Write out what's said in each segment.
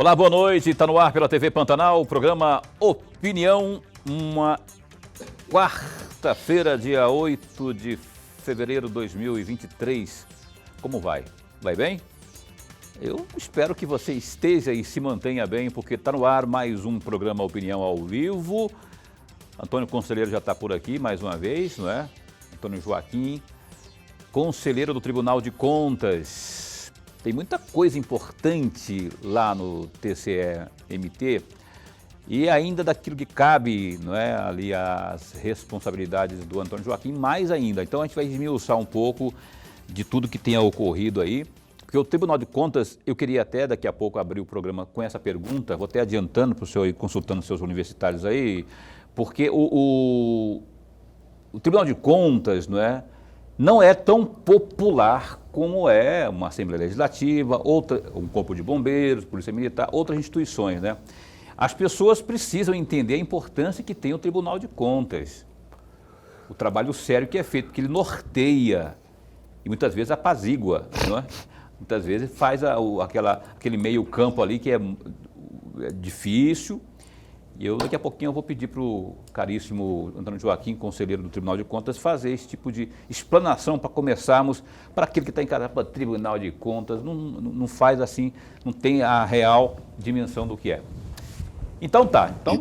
Olá, boa noite. Está no ar pela TV Pantanal, o programa Opinião, uma quarta-feira, dia 8 de fevereiro de 2023. Como vai? Vai bem? Eu espero que você esteja e se mantenha bem, porque está no ar mais um programa Opinião ao vivo. Antônio Conselheiro já está por aqui mais uma vez, não é? Antônio Joaquim, conselheiro do Tribunal de Contas. Tem muita coisa importante lá no TCE-MT e ainda daquilo que cabe, não é, ali as responsabilidades do Antônio Joaquim, mais ainda. Então a gente vai esmiuçar um pouco de tudo que tenha ocorrido aí, porque o Tribunal de Contas, eu queria até daqui a pouco abrir o programa com essa pergunta, vou até adiantando para o senhor ir consultando seus universitários aí, porque o Tribunal de Contas, não é tão popular como é uma Assembleia Legislativa, um Corpo de Bombeiros, Polícia Militar, outras instituições, né? As pessoas precisam entender a importância que tem o Tribunal de Contas, o trabalho sério que é feito, porque ele norteia e muitas vezes apazigua, não é? Muitas vezes faz aquele meio campo ali que é difícil. E daqui a pouquinho eu vou pedir para o caríssimo Antônio Joaquim, conselheiro do Tribunal de Contas, fazer esse tipo de explanação para começarmos, para aquele que está encarado para o Tribunal de Contas, não faz assim, não tem a real dimensão do que é. Então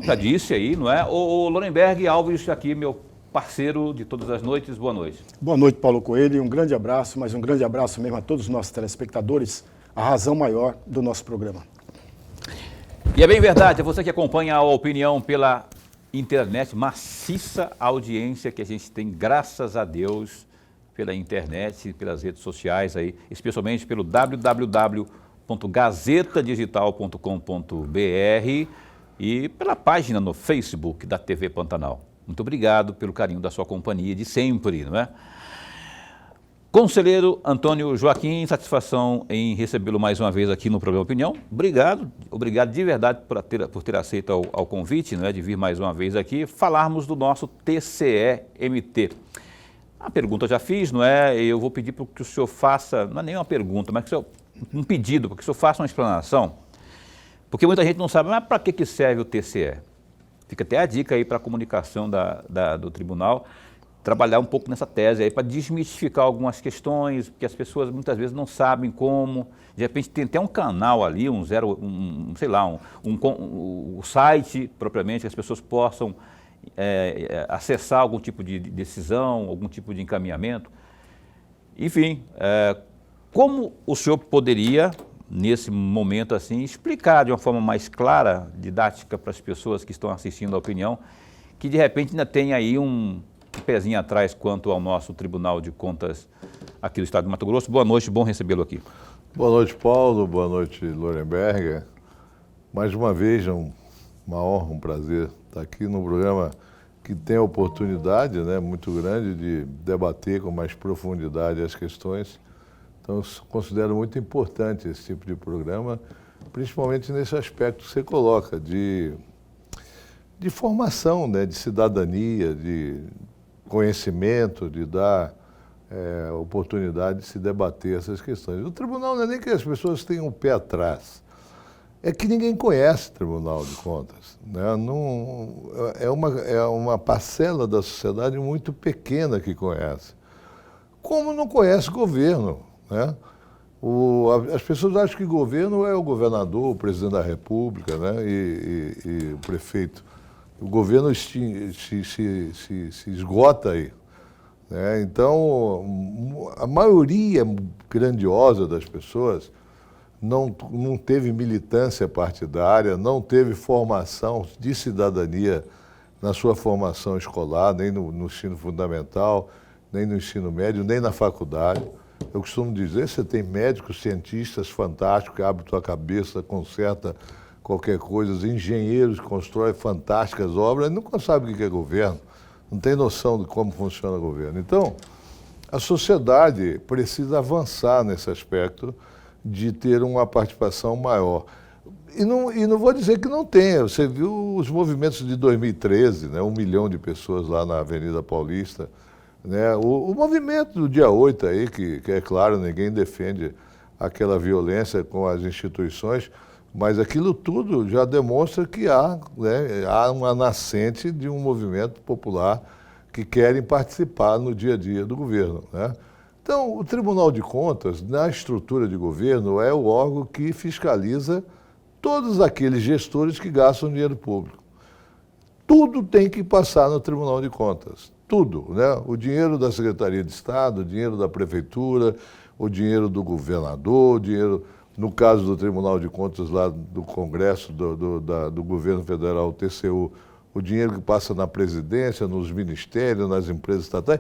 já disse aí, não é? O Lorenberg Alves aqui, meu parceiro de todas as noites, boa noite. Boa noite, Paulo Coelho, um grande abraço, mas um grande abraço mesmo a todos os nossos telespectadores, a razão maior do nosso programa. E é bem verdade, é você que acompanha a Opinião pela internet, maciça audiência que a gente tem, graças a Deus, pela internet e pelas redes sociais aí, especialmente pelo www.gazetadigital.com.br e pela página no Facebook da TV Pantanal. Muito obrigado pelo carinho da sua companhia de sempre, não é? Conselheiro Antônio Joaquim, satisfação em recebê-lo mais uma vez aqui no programa Opinião. Obrigado de verdade por ter aceito ao convite, não é, de vir mais uma vez aqui falarmos do nosso TCE-MT. A pergunta já fiz, não é? Eu vou pedir para que o senhor faça, não é nem uma pergunta, mas um pedido, para que o senhor faça uma explanação, porque muita gente não sabe, mas para que serve o TCE? Fica até a dica aí para a comunicação do tribunal, trabalhar um pouco nessa tese aí para desmistificar algumas questões, porque as pessoas muitas vezes não sabem como. De repente tem até um canal ali, o site propriamente, que as pessoas possam acessar algum tipo de decisão, algum tipo de encaminhamento. Enfim, como o senhor poderia, nesse momento assim, explicar de uma forma mais clara, didática para as pessoas que estão assistindo a Opinião, que de repente ainda tem aí um pezinho atrás quanto ao nosso Tribunal de Contas aqui do Estado de Mato Grosso. Boa noite, bom recebê-lo aqui. Boa noite, Paulo. Boa noite, Lorenberg. Mais uma vez, uma honra, um prazer estar aqui no programa que tem a oportunidade, muito grande de debater com mais profundidade as questões. Então, eu considero muito importante esse tipo de programa, principalmente nesse aspecto que você coloca, de formação, de cidadania, de conhecimento, de dar oportunidade de se debater essas questões. O tribunal não é nem que as pessoas tenham o pé atrás, é que ninguém conhece o Tribunal de Contas. Não, é uma parcela da sociedade muito pequena que conhece. Como não conhece o governo, as pessoas acham que o governo é o governador, o presidente da República, e o prefeito. O governo se esgota aí. Então, a maioria grandiosa das pessoas não teve militância partidária, não teve formação de cidadania na sua formação escolar, nem no ensino fundamental, nem no ensino médio, nem na faculdade. Eu costumo dizer, você tem médicos, cientistas fantásticos que abrem tua cabeça, conserta qualquer coisa, engenheiros que constroem fantásticas obras, nunca sabem o que é governo, não tem noção de como funciona o governo. Então, a sociedade precisa avançar nesse aspecto de ter uma participação maior. E não vou dizer que não tenha, você viu os movimentos de 2013, 1 milhão de pessoas lá na Avenida Paulista, o movimento do dia 8 aí, que é claro, ninguém defende aquela violência com as instituições, Mas aquilo tudo já demonstra que há, né, há uma nascente de um movimento popular que querem participar no dia a dia do governo, né? Então, o Tribunal de Contas, na estrutura de governo, é o órgão que fiscaliza todos aqueles gestores que gastam dinheiro público. Tudo tem que passar no Tribunal de Contas, tudo, né? O dinheiro da Secretaria de Estado, o dinheiro da Prefeitura, o dinheiro do governador, o dinheiro, no caso do Tribunal de Contas lá do Congresso, do Governo Federal, o TCU, o dinheiro que passa na presidência, nos ministérios, nas empresas estatais,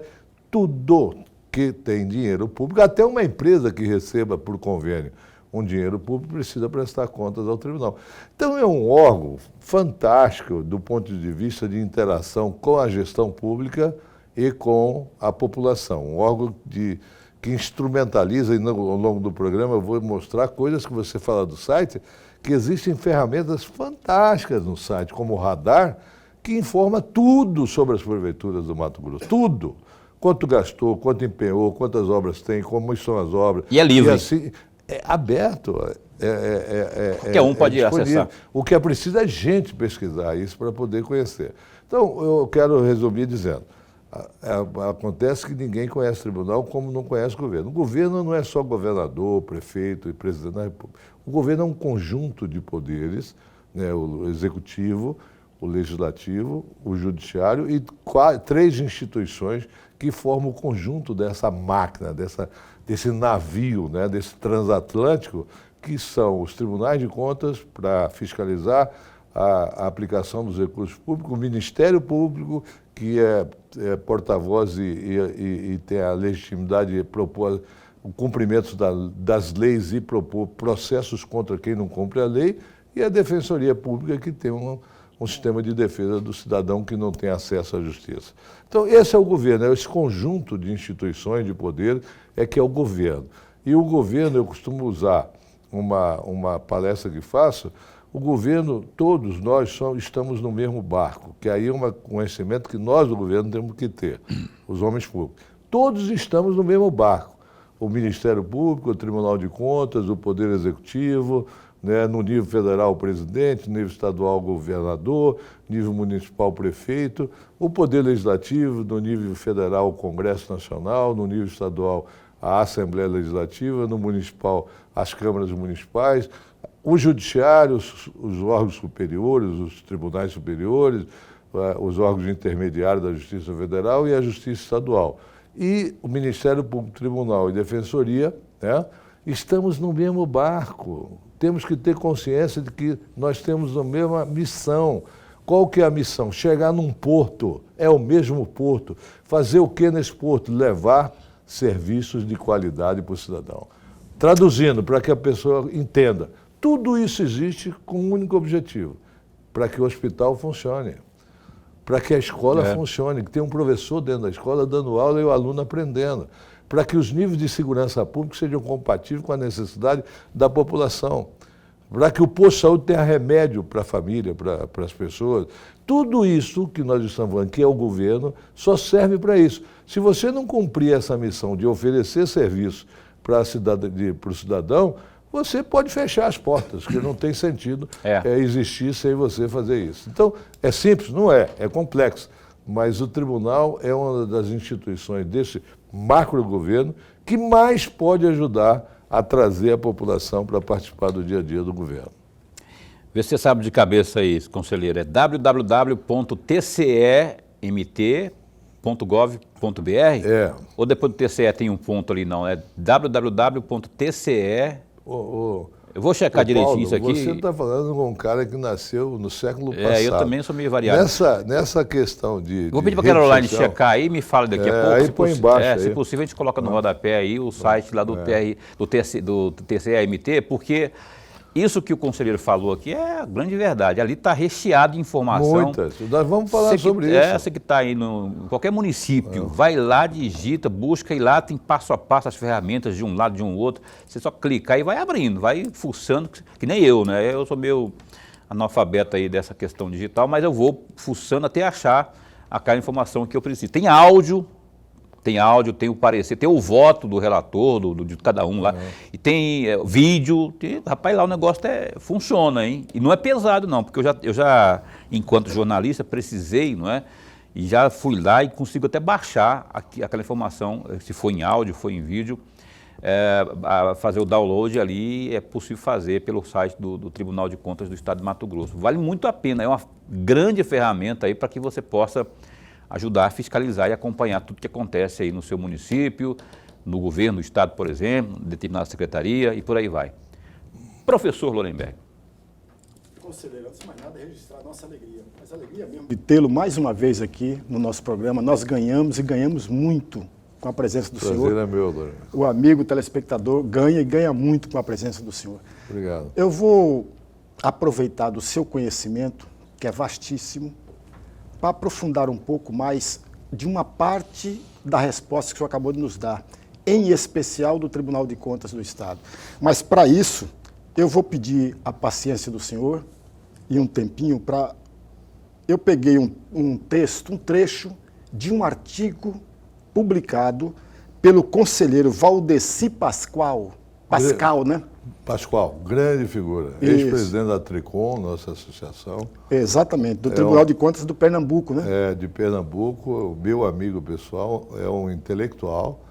tudo que tem dinheiro público, até uma empresa que receba por convênio um dinheiro público precisa prestar contas ao tribunal. Então é um órgão fantástico do ponto de vista de interação com a gestão pública e com a população. Um órgão que instrumentaliza, e ao longo do programa eu vou mostrar coisas que você fala do site, que existem ferramentas fantásticas no site, como o Radar, que informa tudo sobre as prefeituras do Mato Grosso, tudo. Quanto gastou, quanto empenhou, quantas obras tem, como estão as obras. E é livre. E assim, é aberto. Qualquer um pode acessar. O que é preciso é gente pesquisar isso para poder conhecer. Então, eu quero resumir dizendo, acontece que ninguém conhece o tribunal como não conhece o governo. O governo não é só governador, prefeito e presidente da República. O governo é um conjunto de poderes, né, o executivo, o legislativo, o judiciário e 3 instituições que formam o conjunto dessa máquina, desse navio, né, desse transatlântico, que são os tribunais de contas para fiscalizar a aplicação dos recursos públicos, o Ministério Público, que é porta-voz e tem a legitimidade de propor o cumprimento das leis e propor processos contra quem não cumpre a lei, e a Defensoria Pública, que tem um sistema de defesa do cidadão que não tem acesso à justiça. Então, esse é o governo, esse conjunto de instituições de poder que é o governo. E o governo, eu costumo usar uma palestra que faço, o governo, todos nós estamos no mesmo barco, que aí é um conhecimento que nós do governo temos que ter, os homens públicos. Todos estamos no mesmo barco. O Ministério Público, o Tribunal de Contas, o Poder Executivo, né, no nível federal o presidente, no nível estadual o governador, nível municipal o prefeito, o Poder Legislativo, no nível federal o Congresso Nacional, no nível estadual a Assembleia Legislativa, no municipal as câmaras municipais, o judiciário, os órgãos superiores, os tribunais superiores, os órgãos intermediários da Justiça Federal e a Justiça Estadual. E o Ministério Público, Tribunal e Defensoria, né, estamos no mesmo barco. Temos que ter consciência de que nós temos a mesma missão. Qual que é a missão? Chegar num porto, é o mesmo porto. Fazer o que nesse porto? Levar serviços de qualidade para o cidadão. Traduzindo, para que a pessoa entenda, tudo isso existe com um único objetivo, para que o hospital funcione, para que a escola funcione, que tenha um professor dentro da escola dando aula e o aluno aprendendo, para que os níveis de segurança pública sejam compatíveis com a necessidade da população, para que o posto de saúde tenha remédio para a família, para as pessoas. Tudo isso que nós estamos falando, que é o governo, só serve para isso. Se você não cumprir essa missão de oferecer serviço para o cidadão, você pode fechar as portas, porque não tem sentido existir sem você fazer isso. Então, é simples? Não é, é complexo. Mas o tribunal é uma das instituições desse macro-governo que mais pode ajudar a trazer a população para participar do dia a dia do governo. Vê se você sabe de cabeça aí, conselheiro, é www.tce.mt.gov.br? Ou depois do TCE tem um ponto ali, não, é www.tce... Eu vou checar direitinho Paulo, isso aqui. Você está falando com um cara que nasceu no século passado. Eu também sou meio variado. Nessa questão de. Vou pedir para a Caroline checar aí e me fala daqui a pouco. Aí põe embaixo. Se possível, a gente coloca no rodapé aí o site lá do TCE-MT, porque isso que o conselheiro falou aqui é a grande verdade. Ali está recheado de informação. Muitas. Nós vamos falar sobre isso. Essa que está aí em qualquer município, vai lá, digita, busca e lá tem passo a passo as ferramentas de um lado, de um outro. Você só clicar e vai abrindo, vai fuçando, que nem eu, né? Eu sou meio analfabeto aí dessa questão digital, mas eu vou fuçando até achar aquela informação que eu preciso. Tem áudio, Tem áudio, tem o parecer, tem o voto do relator, de cada um lá, e tem vídeo. Rapaz, lá o negócio funciona, hein? E não é pesado, não, porque eu já, enquanto jornalista, precisei, não é? E já fui lá e consigo até baixar aquela informação, se for em áudio, for em vídeo, fazer o download ali, é possível fazer pelo site do Tribunal de Contas do Estado de Mato Grosso. Vale muito a pena, é uma grande ferramenta aí para que você possa ajudar a fiscalizar e acompanhar tudo que acontece aí no seu município, no governo do estado, por exemplo, determinada secretaria e por aí vai. Professor Lorenberg. Conselheiro, antes de mais nada, registrar a nossa alegria. Mas a alegria mesmo de tê-lo mais uma vez aqui no nosso programa. Nós ganhamos e ganhamos muito com a presença do senhor. Prazer é meu, Lorenberg. O amigo telespectador ganha e ganha muito com a presença do senhor. Obrigado. Eu vou aproveitar do seu conhecimento, que é vastíssimo, para aprofundar um pouco mais de uma parte da resposta que o senhor acabou de nos dar, em especial do Tribunal de Contas do Estado. Mas, para isso, eu vou pedir a paciência do senhor e um tempinho para... Eu peguei um texto, um trecho de um artigo publicado pelo conselheiro Valdeci Pascal, né? Pascoal, grande figura, ex-presidente da Tricom, nossa associação. Exatamente, do Tribunal de Contas do Pernambuco, né? De Pernambuco, o meu amigo pessoal, é um intelectual,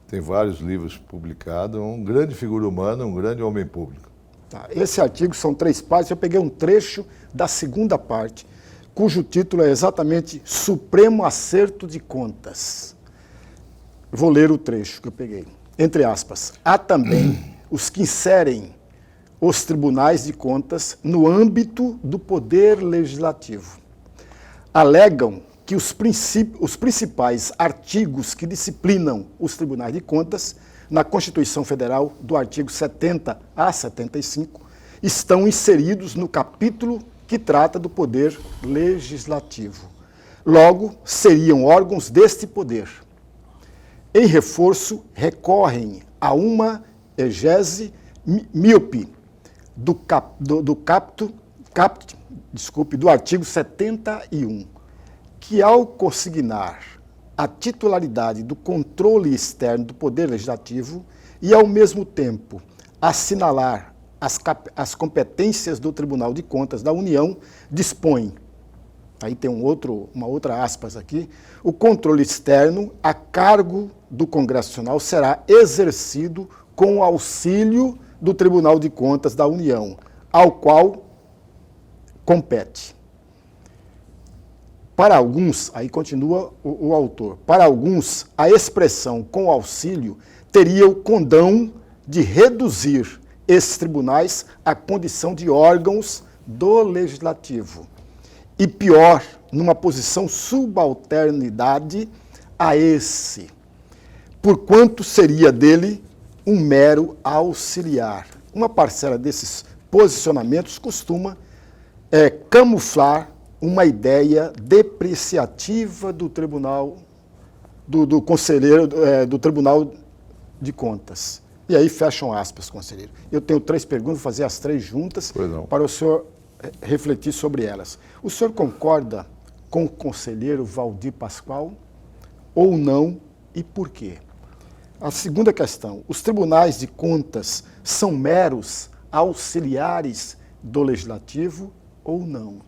tem vários livros publicados, um grande figura humana, um grande homem público. Tá, esse artigo são 3 partes, eu peguei um trecho da segunda parte, cujo título é exatamente Supremo Acerto de Contas. Vou ler o trecho que eu peguei. Entre aspas, há também os que inserem os tribunais de contas no âmbito do poder legislativo. Alegam que os principais artigos que disciplinam os tribunais de contas na Constituição Federal, do artigo 70 a 75, estão inseridos no capítulo que trata do poder legislativo. Logo, seriam órgãos deste poder. Em reforço, recorrem a uma egese míope do artigo 71, que ao consignar a titularidade do controle externo do Poder Legislativo e, ao mesmo tempo, assinalar as competências do Tribunal de Contas da União, dispõe, aí tem uma outra aspas aqui, o controle externo a cargo do Congresso Nacional será exercido com o auxílio do Tribunal de Contas da União, ao qual compete. Para alguns, aí continua o autor, para alguns, a expressão com auxílio teria o condão de reduzir esses tribunais à condição de órgãos do Legislativo. E pior, numa posição subalternidade a esse, porquanto seria dele um mero auxiliar. Uma parcela desses posicionamentos costuma camuflar uma ideia depreciativa do tribunal, do conselheiro, do Tribunal de Contas. E aí fecham aspas, conselheiro. Eu tenho 3 perguntas, vou fazer as 3 juntas para o senhor refletir sobre elas. O senhor concorda com o conselheiro Valdir Pascoal ou não e por quê? A segunda questão, os tribunais de contas são meros auxiliares do Legislativo ou não?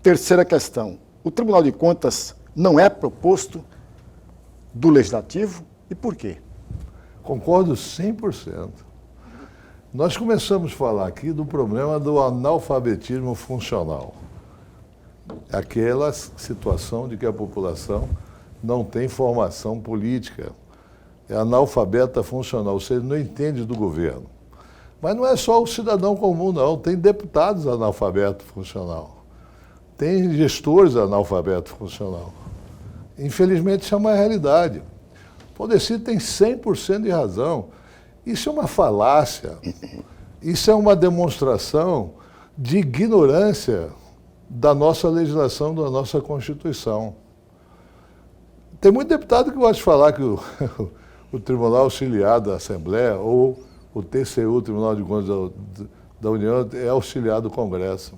Terceira questão, o Tribunal de Contas não é proposto do Legislativo e por quê? Concordo 100%. Nós começamos a falar aqui do problema do analfabetismo funcional. Aquela situação de que a população não tem formação política, é analfabeta funcional, ou seja, não entende do governo. Mas não é só o cidadão comum, não. Tem deputados analfabetos funcional. Tem gestores analfabetos funcional. Infelizmente, isso é uma realidade. O Valdeci tem 100% de razão. Isso é uma falácia. Isso é uma demonstração de ignorância da nossa legislação, da nossa Constituição. Tem muito deputado que gosta de falar que o Tribunal Auxiliar da Assembleia ou o TCU, o Tribunal de Contas da União, é auxiliar do Congresso.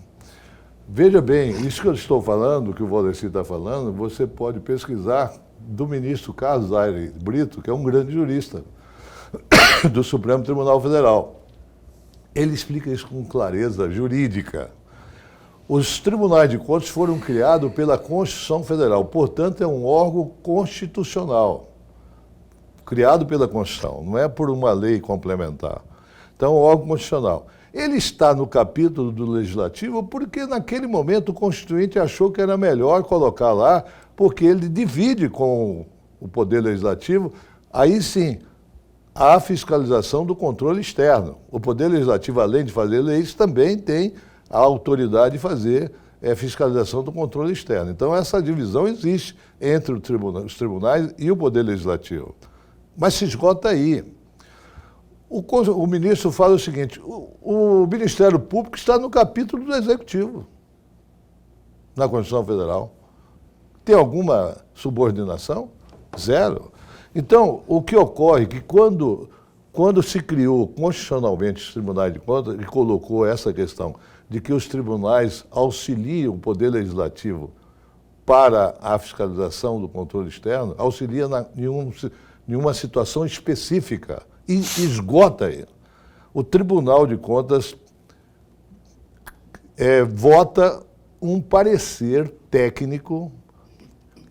Veja bem, isso que eu estou falando, que o Valdeci está falando, você pode pesquisar do ministro Carlos Aires Brito, que é um grande jurista do Supremo Tribunal Federal. Ele explica isso com clareza jurídica. Os tribunais de contas foram criados pela Constituição Federal, portanto, é um órgão constitucional, criado pela Constituição, não é por uma lei complementar. Então, é um órgão constitucional. Ele está no capítulo do Legislativo porque, naquele momento, o Constituinte achou que era melhor colocar lá, porque ele divide com o Poder Legislativo, aí sim, a fiscalização do controle externo. O Poder Legislativo, além de fazer leis, também tem a autoridade de fazer fiscalização do controle externo. Então, essa divisão existe entre os tribunais e o Poder Legislativo. Mas se esgota aí. O ministro fala o seguinte, o Ministério Público está no capítulo do Executivo, na Constituição Federal. Tem alguma subordinação? Zero. Então, o que ocorre é que quando se criou constitucionalmente os tribunais de contas e colocou essa questão de que os tribunais auxiliam o Poder Legislativo para a fiscalização do controle externo, auxilia em uma situação específica e esgota aí. O Tribunal de Contas vota um parecer técnico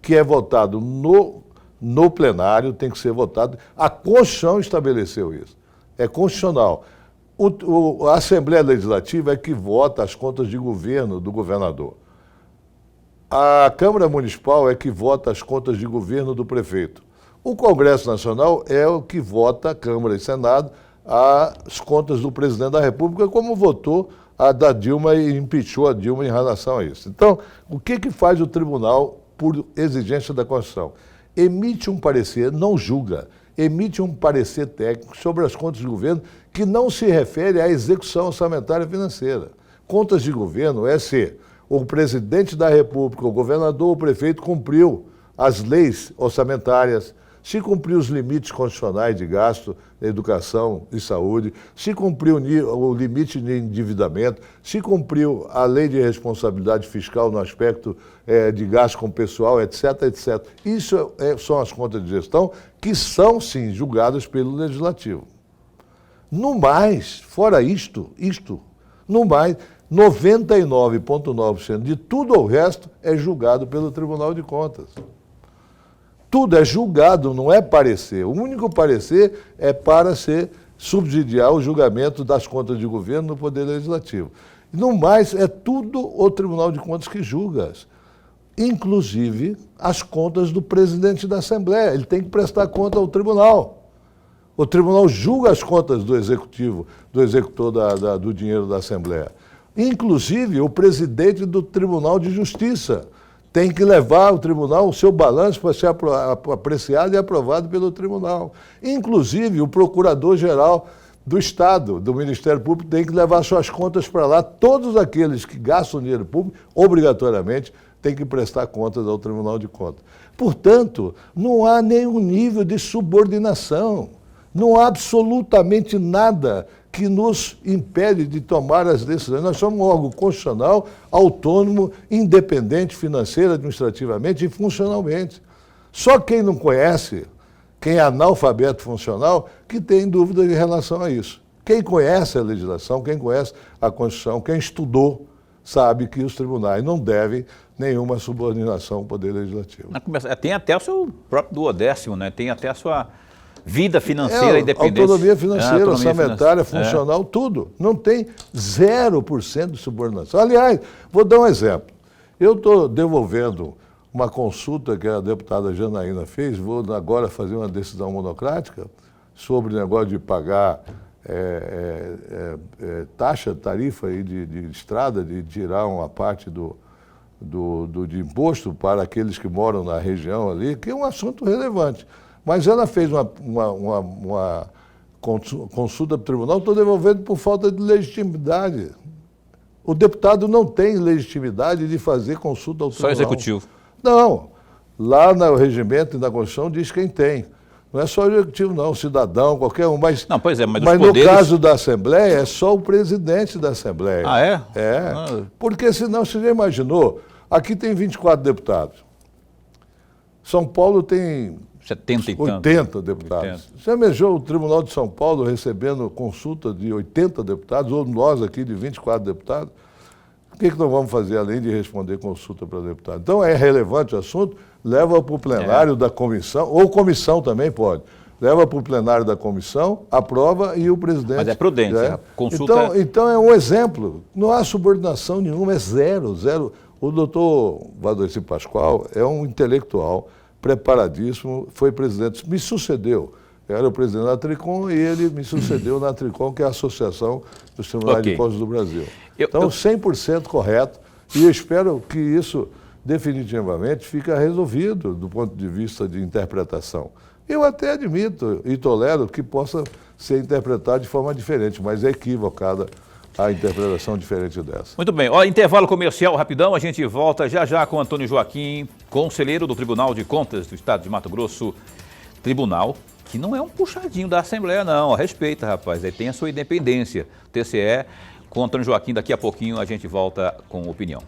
que é votado no plenário, tem que ser votado. A Constituição estabeleceu isso. É constitucional. A Assembleia Legislativa é que vota as contas de governo do governador. A Câmara Municipal é que vota as contas de governo do prefeito. O Congresso Nacional é o que vota, a Câmara e Senado, as contas do presidente da República, como votou a da Dilma e impeachou a Dilma em relação a isso. Então, o que faz o tribunal por exigência da Constituição? Emite um parecer, não julga, emite um parecer técnico sobre as contas de governo que não se refere à execução orçamentária financeira. Contas de governo é se o presidente da República, o governador, o prefeito cumpriu as leis orçamentárias, se cumpriu os limites constitucionais de gasto, educação e saúde, se cumpriu o limite de endividamento, se cumpriu a lei de responsabilidade fiscal no aspecto de gasto com pessoal, etc, etc. Isso são as contas de gestão que são, sim, julgadas pelo Legislativo. No mais, fora isto, no mais, 99,9% de tudo o resto é julgado pelo Tribunal de Contas. Tudo é julgado, não é parecer. O único parecer é para subsidiar o julgamento das contas de governo no Poder Legislativo. No mais, é tudo o Tribunal de Contas que julga, inclusive as contas do presidente da Assembleia. Ele tem que prestar conta ao tribunal. O tribunal julga as contas do executivo, do executor do dinheiro da Assembleia. Inclusive, o presidente do Tribunal de Justiça tem que levar ao tribunal o seu balanço para ser apreciado e aprovado pelo tribunal. Inclusive, o procurador-geral do Estado, do Ministério Público, tem que levar suas contas para lá. Todos aqueles que gastam dinheiro público, obrigatoriamente, têm que prestar contas ao Tribunal de Contas. Portanto, não há nenhum nível de subordinação. Não há absolutamente nada que nos impede de tomar as decisões. Nós somos um órgão constitucional, autônomo, independente financeira, administrativamente e funcionalmente. Só quem não conhece, quem é analfabeto funcional, que tem dúvida em relação a isso. Quem conhece a legislação, quem conhece a Constituição, quem estudou, sabe que os tribunais não devem nenhuma subordinação ao Poder Legislativo. Tem até o seu próprio duodécimo, né? Tem até a sua vida financeira independente. Autonomia financeira, orçamentária, funcional, tudo. Não tem 0% de subordinação. Aliás, vou dar um exemplo. Eu estou devolvendo uma consulta que a deputada Janaína fez, vou agora fazer uma decisão monocrática sobre o negócio de pagar taxa, tarifa aí de estrada, de tirar uma parte de imposto para aqueles que moram na região ali, que é um assunto relevante. Mas ela fez uma consulta para o tribunal, estou devolvendo por falta de legitimidade. O deputado não tem legitimidade de fazer consulta ao tribunal. Só executivo? Não. Lá no regimento e na Constituição diz quem tem. Não é só o executivo, não, cidadão, qualquer um. Mas no caso da Assembleia, é só o presidente da Assembleia. Ah, é? É. Porque senão, você já imaginou, aqui tem 24 deputados. São Paulo tem 70 e tantos. 80 deputados. Você imaginou o Tribunal de São Paulo recebendo consulta de 80 deputados, ou nós aqui de 24 deputados? O que nós vamos fazer além de responder consulta para deputado? Então é relevante o assunto, leva para o plenário da comissão, ou comissão também pode. Leva para o plenário da comissão, aprova e o presidente... Mas é prudente, a consulta... Então é um exemplo, não há subordinação nenhuma, é zero. O doutor Valdeci Pascoal é um intelectual preparadíssimo, foi presidente, me sucedeu. Eu era o presidente da Tricom e ele me sucedeu na Tricom, que é a Associação dos Tribunais de Contas do Brasil. Então, 100% correto, e eu espero que isso definitivamente fique resolvido do ponto de vista de interpretação. Eu até admito e tolero que possa ser interpretado de forma diferente, mas é equivocada a interpretação diferente dessa. Muito bem. Ó, intervalo comercial rapidão, a gente volta já com Antônio Joaquim, conselheiro do Tribunal de Contas do Estado de Mato Grosso. Tribunal que não é um puxadinho da Assembleia, não. Respeita, rapaz, ele tem a sua independência. TCE, com Antônio Joaquim, daqui a pouquinho a gente volta com opinião.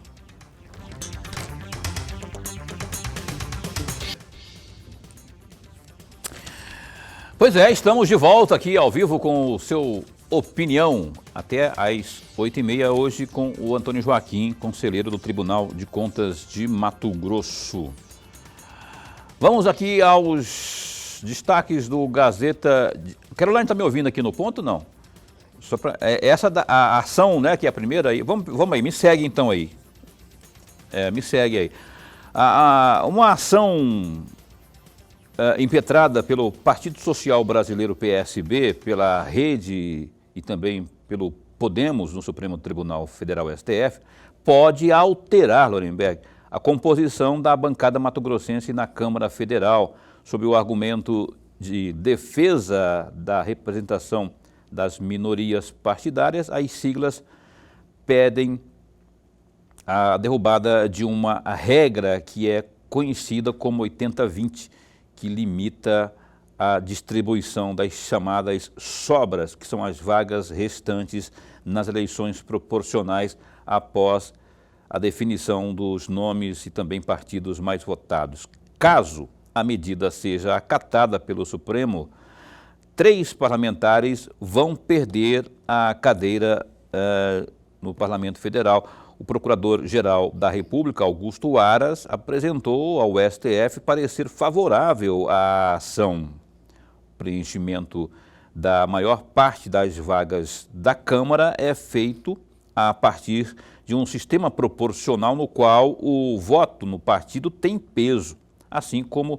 Pois é, estamos de volta aqui ao vivo com o seu Opinião, até às 8h30 hoje com o Antônio Joaquim, conselheiro do Tribunal de Contas de Mato Grosso. Vamos aqui aos destaques do Gazeta. Caroline está me ouvindo aqui no ponto, não? Só pra, a ação, né, que é a primeira aí. Vamos aí, me segue então aí. Me segue aí. Uma ação impetrada pelo Partido Social Brasileiro, PSB, pela Rede e também pelo Podemos no Supremo Tribunal Federal, STF, pode alterar, Lorenberg, a composição da bancada mato-grossense na Câmara Federal, sob o argumento de defesa da representação das minorias partidárias. As siglas pedem a derrubada de uma regra que é conhecida como 80-20, que limita a distribuição das chamadas sobras, que são as vagas restantes nas eleições proporcionais após a definição dos nomes e também partidos mais votados. Caso a medida seja acatada pelo Supremo, 3 parlamentares vão perder a cadeira no Parlamento Federal. O Procurador-Geral da República, Augusto Aras, apresentou ao STF parecer favorável à ação. O preenchimento da maior parte das vagas da Câmara é feito a partir de um sistema proporcional no qual o voto no partido tem peso, assim como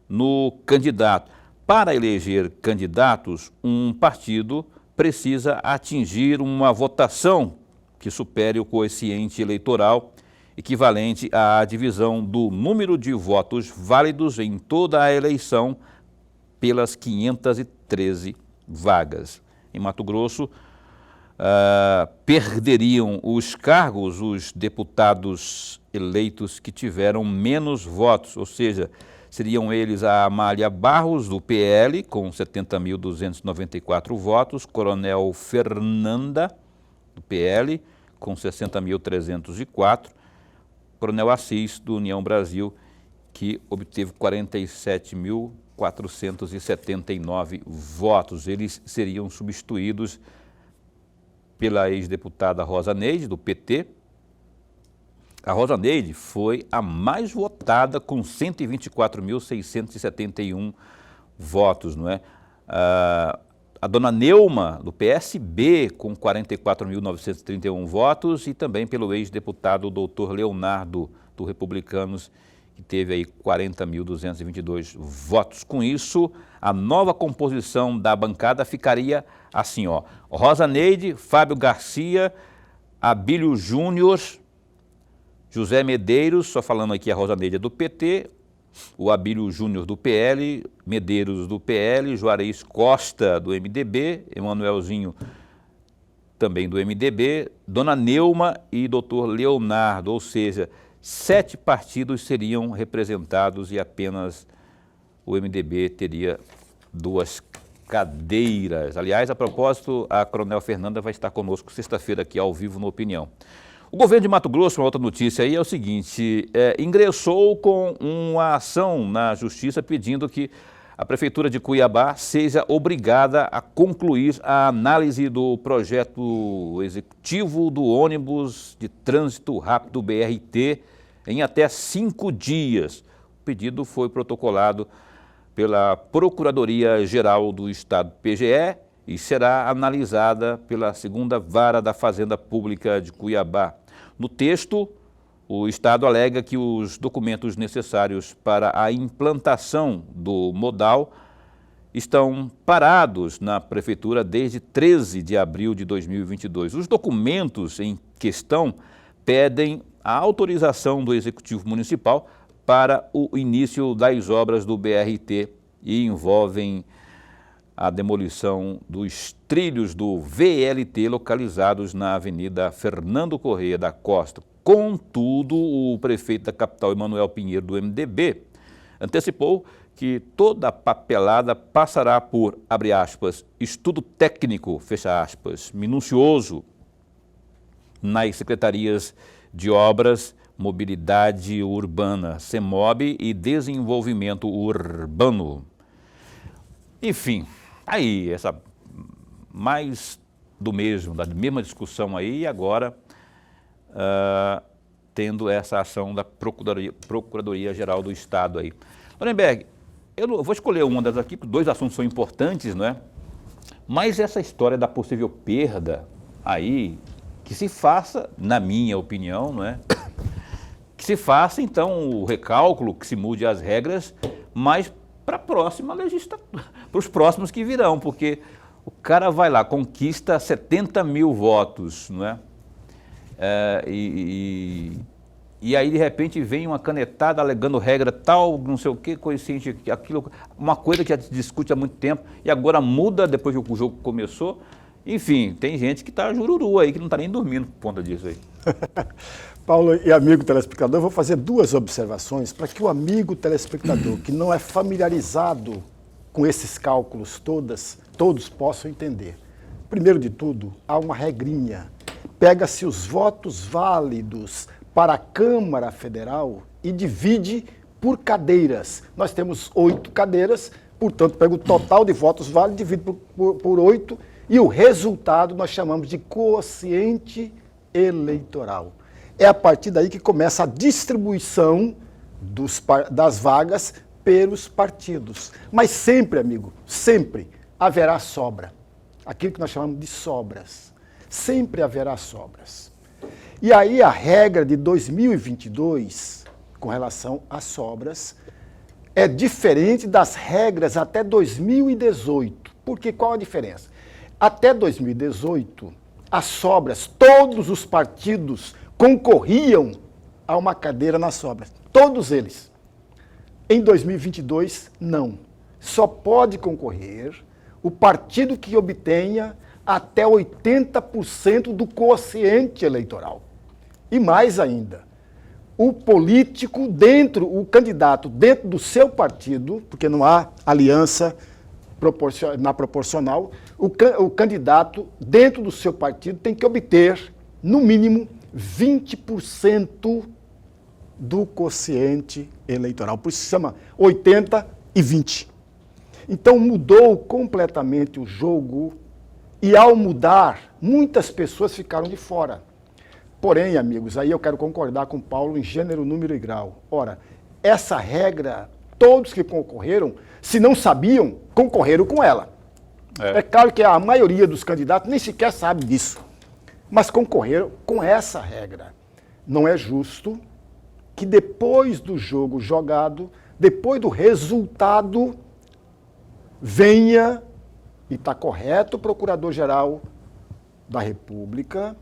no candidato. Para eleger candidatos, um partido precisa atingir uma votação que supere o quociente eleitoral equivalente à divisão do número de votos válidos em toda a eleição pelas 513 vagas. Em Mato Grosso, perderiam os cargos os deputados eleitos que tiveram menos votos, ou seja, seriam eles a Amália Barros, do PL, com 70.294 votos, Coronel Fernanda, do PL, com 60.304, Coronel Assis, do União Brasil, que obteve 47.479 votos. Eles seriam substituídos pela ex-deputada Rosa Neide, do PT. A Rosa Neide foi a mais votada, com 124.671 votos, não é? A dona Neuma, do PSB, com 44.931 votos, e também pelo ex-deputado doutor Leonardo, do Republicanos, que teve aí 40.222 votos. Com isso, a nova composição da bancada ficaria assim, ó: Rosa Neide, Fábio Garcia, Abílio Júnior, José Medeiros, só falando aqui, a Rosa Neide é do PT, o Abílio Júnior do PL, Medeiros do PL, Juarez Costa do MDB, Emanuelzinho também do MDB, Dona Neuma e Dr. Leonardo, ou seja, 7 partidos seriam representados e apenas o MDB teria 2 cadeiras. Aliás, a propósito, a Coronel Fernanda vai estar conosco sexta-feira aqui ao vivo no Opinião. O governo de Mato Grosso, uma outra notícia aí, é o seguinte, ingressou com uma ação na justiça pedindo que a Prefeitura de Cuiabá seja obrigada a concluir a análise do projeto executivo do ônibus de trânsito rápido BRT em até 5 dias. O pedido foi protocolado pela Procuradoria-Geral do Estado, PGE, e será analisada pela 2ª Vara da Fazenda Pública de Cuiabá. No texto, o Estado alega que os documentos necessários para a implantação do modal estão parados na Prefeitura desde 13 de abril de 2022. Os documentos em questão pedem a autorização do Executivo Municipal para o início das obras do BRT e envolvem a demolição dos trilhos do VLT localizados na Avenida Fernando Corrêa da Costa. Contudo, o prefeito da capital, Emanuel Pinheiro, do MDB, antecipou que toda a papelada passará por, abre aspas, estudo técnico, fecha aspas, minucioso, nas secretarias de Obras, Mobilidade Urbana, CEMOB e Desenvolvimento Urbano. Enfim, aí, essa mais do mesmo, da mesma discussão aí, e agora tendo essa ação da Procuradoria-Geral do Estado aí. Lorenberg, eu vou escolher uma das aqui, porque 2 assuntos são importantes, não é? Mas essa história da possível perda aí, que se faça, na minha opinião, não é? Que se faça, então, o recálculo, que se mude as regras, mas para a próxima legislatura, para os próximos que virão, porque o cara vai lá, conquista 70 mil votos, não é? E aí, de repente, vem uma canetada alegando regra tal, não sei o que, coeficiente, aquilo, uma coisa que já se discute há muito tempo, e agora muda depois que o jogo começou. Enfim, tem gente que está jururu aí, que não está nem dormindo por conta disso aí. Paulo e amigo telespectador, eu vou fazer 2 observações para que o amigo telespectador, que não é familiarizado com esses cálculos todos possam entender. Primeiro de tudo, há uma regrinha. Pega-se os votos válidos para a Câmara Federal e divide por cadeiras. Nós temos 8 cadeiras, portanto, pega o total de votos válidos, divide por 8 e o resultado nós chamamos de quociente eleitoral. É a partir daí que começa a distribuição das vagas pelos partidos. Mas sempre, amigo, sempre haverá sobra. Aquilo que nós chamamos de sobras. Sempre haverá sobras. E aí a regra de 2022, com relação às sobras, é diferente das regras até 2018. Porque qual a diferença? Até 2018, as sobras, todos os partidos concorriam a uma cadeira nas sobras. Todos eles. Em 2022, não. Só pode concorrer o partido que obtenha até 80% do quociente eleitoral. E mais ainda, o político o candidato dentro do seu partido, porque não há aliança na proporcional, o candidato dentro do seu partido tem que obter, no mínimo, 20% do quociente eleitoral. Por isso se chama 80 e 20. Então mudou completamente o jogo e ao mudar, muitas pessoas ficaram de fora. Porém, amigos, aí eu quero concordar com Paulo em gênero, número e grau. Ora, essa regra, todos que concorreram, se não sabiam, concorreram com ela. É claro que a maioria dos candidatos nem sequer sabe disso, mas concorreram com essa regra. Não é justo que depois do jogo jogado, depois do resultado, venha, e está correto o Procurador-Geral da República,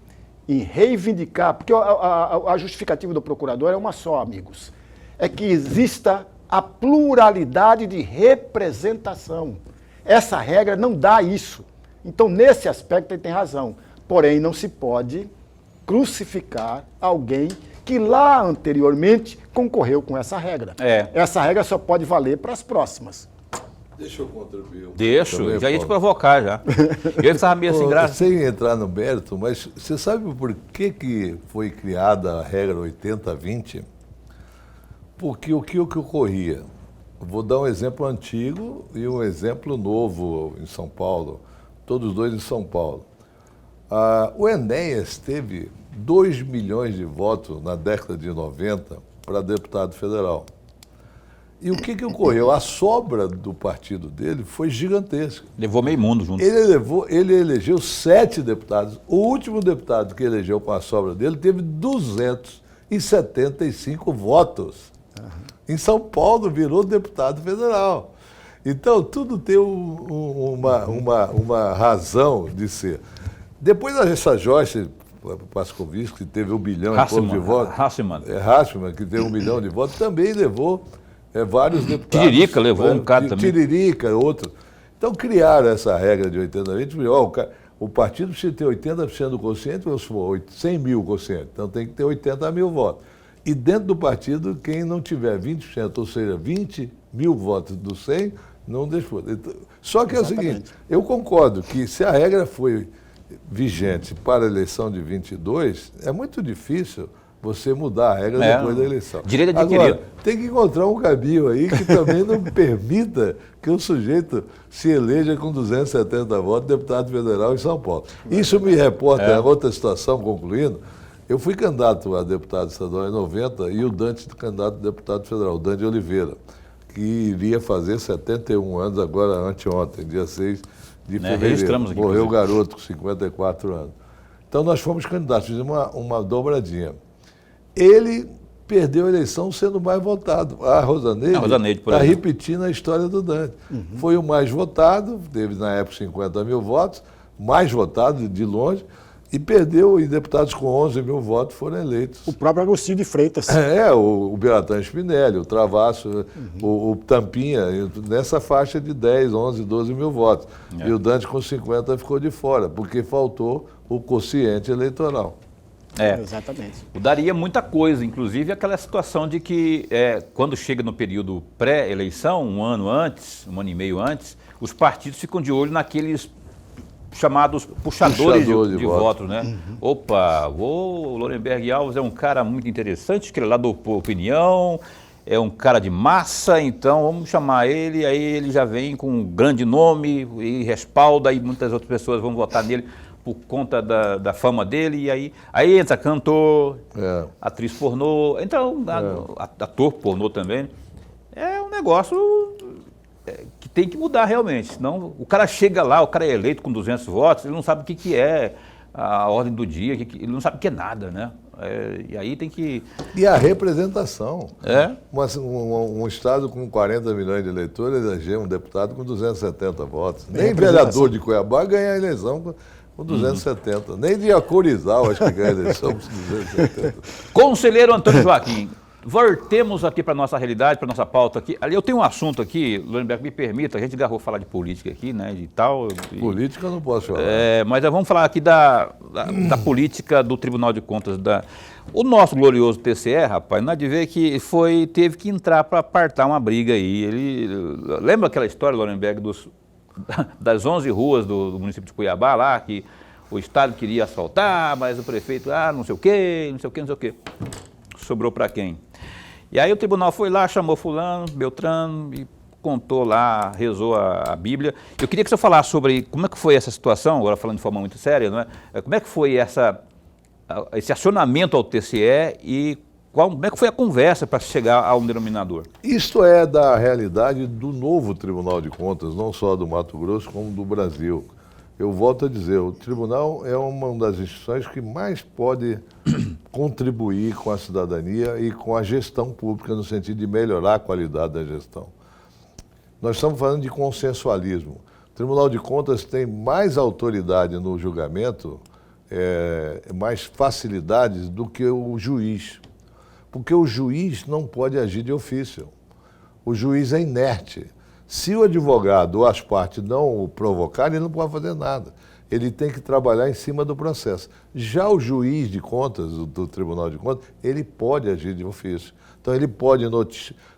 em reivindicar, porque a justificativa do procurador é uma só, amigos, é que exista a pluralidade de representação. Essa regra não dá isso. Então, nesse aspecto, ele tem razão. Porém, não se pode crucificar alguém que lá anteriormente concorreu com essa regra. Essa regra só pode valer para as próximas. Deixa eu contribuir. Deixo, Também, já ia te Paulo. provocar já. Eu estava meio sem graça. Sem entrar no mérito, mas você sabe por que foi criada a regra 80-20? Porque o que ocorria? Vou dar um exemplo antigo e um exemplo novo em São Paulo, todos dois em São Paulo. O Enéas teve 2 milhões de votos na década de 90 para deputado federal. E o que ocorreu? A sobra do partido dele foi gigantesca. Levou meio mundo junto. Ele elegeu 7 deputados. O último deputado que elegeu com a sobra dele teve 275 votos. Em São Paulo virou deputado federal. Então, tudo tem uma razão de ser. Depois essa Joyce Pascovitch, que teve 1 bilhão e pouco de votos. Hasselmann, que teve 1 milhão de votos, também levou vários deputados. Tiririca levou um cara também. Tiririca, outro. Então, criaram essa regra de 80-20. O partido precisa ter 80% do quociente, ou 100 mil quociente. Então, tem que ter 80 mil votos. E dentro do partido, quem não tiver 20%, ou seja, 20 mil votos do 100, não disputa. Então, só que é o seguinte, eu concordo que se a regra foi vigente para a eleição de 22, é muito difícil você mudar a regra depois da eleição. Direito adquirido. Agora, tem que encontrar um caminho aí que também não permita que o sujeito se eleja com 270 votos deputado federal em São Paulo. Isso me reporta a outra situação, concluindo. Eu fui candidato a deputado estadual em 90 e o Dante candidato a deputado federal, o Dante Oliveira, que iria fazer 71 anos agora, anteontem, dia 6 de fevereiro. Registramos aqui. Morreu o garoto com 54 anos. Então nós fomos candidatos, fizemos uma dobradinha. Ele perdeu a eleição sendo mais votado. A Rosaneide está repetindo a história do Dante. Foi o mais votado, teve na época 50 mil votos, mais votado de longe, e perdeu, e deputados com 11 mil votos foram eleitos. O próprio Agostinho de Freitas. O Biratan Spinelli, o Travasso, o Tampinha, nessa faixa de 10, 11, 12 mil votos. E o Dante com 50 ficou de fora, porque faltou o quociente eleitoral. Exatamente. Daria muita coisa, inclusive aquela situação de que quando chega no período pré-eleição, um ano antes, 1 ano e meio antes, os partidos ficam de olho naqueles chamados puxadores de votos, né? Opa, o Lorenberg Alves é um cara muito interessante, que ele lá do Opinião, é um cara de massa, então vamos chamar ele, aí ele já vem com um grande nome e respalda, e muitas outras pessoas vão votar nele por conta da fama dele, e aí entra cantor, atriz pornô, então ator pornô também. É um negócio que tem que mudar realmente, senão o cara chega lá, o cara é eleito com 200 votos, ele não sabe o que é a ordem do dia, ele não sabe o que é nada, né? E aí tem que... E a representação. Um estado com 40 milhões de eleitores elegeu um deputado com 270 votos. Nem vereador de Cuiabá ganha a eleição com 270. Nem de Acorizal acho que ganha a eleição com 270. Conselheiro Antônio Joaquim, voltemos aqui para a nossa realidade, para a nossa pauta aqui. Ali eu tenho um assunto aqui, Lorenberg, me permita, a gente garrou falar de política aqui, né, de tal. Política eu não posso falar. Mas vamos falar aqui da política do Tribunal de Contas. O nosso glorioso TCE, rapaz, não há de ver que teve que entrar para apartar uma briga aí. Lembra aquela história, Lorenberg, das 11 ruas do município de Cuiabá lá, que o Estado queria asfaltar, mas o prefeito, não sei o quê, não sei o quê, não sei o quê. Sobrou para quem? E aí o tribunal foi lá, chamou fulano, Beltrano, e contou lá, rezou a Bíblia. Eu queria que você falasse sobre como é que foi essa situação, agora falando de forma muito séria, não é? Como é que foi esse acionamento ao TCE e como é que foi a conversa para chegar a um denominador? Isto é da realidade do novo Tribunal de Contas, não só do Mato Grosso, como do Brasil. Eu volto a dizer, o tribunal é uma das instituições que mais pode contribuir com a cidadania e com a gestão pública, no sentido de melhorar a qualidade da gestão. Nós estamos falando de consensualismo. O Tribunal de Contas tem mais autoridade no julgamento, mais facilidades do que o juiz. Porque o juiz não pode agir de ofício. O juiz é inerte. Se o advogado ou as partes não o provocarem, ele não pode fazer nada. ele tem que trabalhar em cima do processo. Já o juiz de contas, do Tribunal de Contas, ele pode agir de ofício. Então, ele pode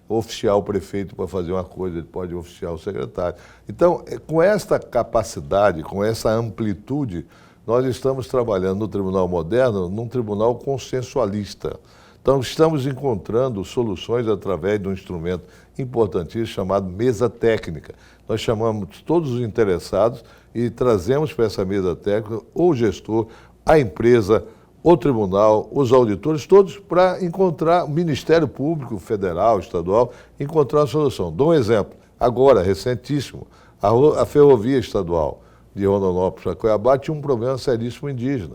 oficiar o prefeito para fazer uma coisa, ele pode oficiar o secretário. Então, com esta capacidade, com essa amplitude, nós estamos trabalhando no Tribunal Moderno, num tribunal consensualista. Então, estamos encontrando soluções através de um instrumento importantíssimo chamado mesa técnica. Nós chamamos todos os interessados e trazemos para essa mesa técnica o gestor, a empresa, o tribunal, os auditores, todos para encontrar, o Ministério Público Federal, Estadual, encontrar a solução. Dou um exemplo, agora, recentíssimo, a ferrovia estadual de Rondonópolis a Cuiabá tinha um problema seríssimo indígena.